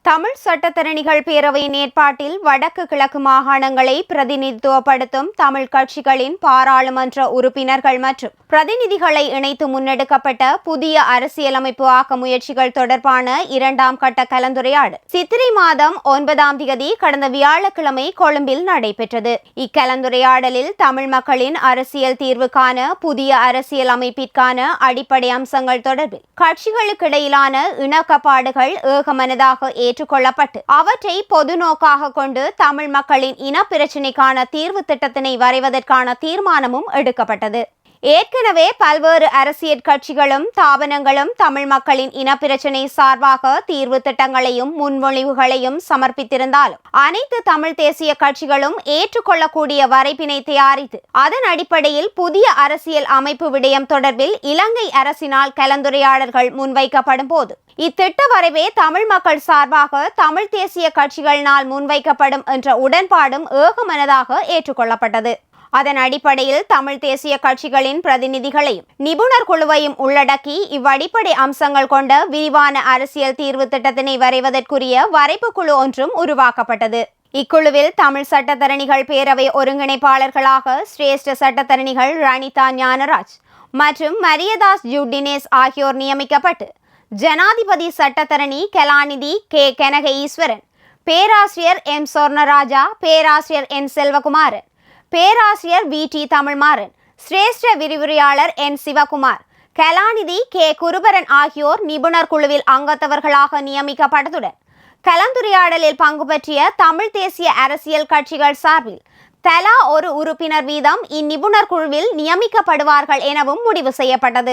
தமிழ் சட்டத்தரணிகள் பேரவையின் ஏற்பாட்டில் வடக்கு கிழக்கு மாகாணங்களை பிரதிநிதித்துவப்படுத்தும் தமிழ் கட்சிகளின் பாராளுமன்ற உறுப்பினர்கள் மற்றும் பிரதிநிதிகளை இணைத்து முன்னெடுக்கப்பட்ட புதிய அரசியலமைப்பு ஆக்க முயற்சிகள் தொடர்பான 2ஆம் கட்ட கலந்துரையாடல் சித்திரை மாதம் 9ஆம் தேதி கடந்த வியாழக்கிழமை கொழும்பில் நடைபெற்றது. இக்கலந்துரையாடலில் தமிழ் மக்களின் அரசியல் தீர்வுக்கான புதிய அரசியல் அமைப்பிற்கான அடிப்படை அம்சங்கள் தொடர்பில் கட்சிகளுக்கிடையிலான இணக்கப்பாடுகள் ஏகமனதாக ஏற்றுக்கொள்ளப்பட்டு அவற்றை பொது நோக்காக கொண்டு தமிழ் மக்களின் இன பிரச்சினைக்கான தீர்வு திட்டத்தினை வரைவதற்கான தீர்மானமும் எடுக்கப்பட்டது. ஏற்கனவே பல்வேறு அரசியல் கட்சிகளும் தாபனங்களும் தமிழ் மக்களின் இனப்பிரச்சினை சார்பாக தீர்வு திட்டங்களையும் முன்மொழிவுகளையும் சமர்ப்பித்திருந்தாலும் அனைத்து தமிழ் தேசிய கட்சிகளும் ஏற்றுக்கொள்ளக்கூடிய வரைபினை தயாரித்து அதன் அடிப்படையில் புதிய அரசியல் அமைப்பு விடயம் தொடர்பில் இலங்கை அரசினால் கலந்துரையாடல்கள் முன்வைக்கப்படும் போது இத்திட்ட வரைவே தமிழ் மக்கள் சார்பாக தமிழ் தேசிய கட்சிகளினால் முன்வைக்கப்படும் என்ற உடன்பாடும் ஏகமனதாக ஏற்றுக்கொள்ளப்பட்டது. அதன் அடிப்படையில் தமிழ் தேசிய கட்சிகளின் பிரதிநிதிகளையும் நிபுணர் குழுவையும் உள்ளடக்கி இவ்வடிப்படை அம்சங்கள் கொண்ட விரிவான அரசியல் தீர்வு திட்டத்தினை வரைவதற்குரிய வரைப்பு குழு ஒன்றும் உருவாக்கப்பட்டது. இக்குழுவில் தமிழ் சட்டத்தரணிகள் பேரவை ஒருங்கிணைப்பாளர்களாக சிரேஷ்ட சட்டத்தரணிகள் ரணிதா ஞானராஜ் மற்றும் மரியதாஸ் ஜூடினேஸ் ஆகியோர் நியமிக்கப்பட்டு ஜனாதிபதி சட்டத்தரணி கலாநிதி கே கனக ஈஸ்வரன், பேராசிரியர் எம் சொர்ணராஜா, பேராசிரியர் என் செல்வகுமாரன், பேராசிரியர் வி டி தமிழ்மாறன், சிரேஷ்ட விரிவுரையாளர் என் சிவகுமார், கலாநிதி கே குருபரன் ஆகியோர் நிபுணர் குழுவில் அங்கத்தவர்களாக நியமிக்கப்பட்டதுடன் கலந்துரையாடலில் பங்கு பற்றிய தமிழ் தேசிய அரசியல் கட்சிகள் சார்பில் தலா ஒரு உறுப்பினர் வீதம் இந்நிபுணர் குழுவில் நியமிக்கப்படுவார்கள் எனவும் முடிவு செய்யப்பட்டது.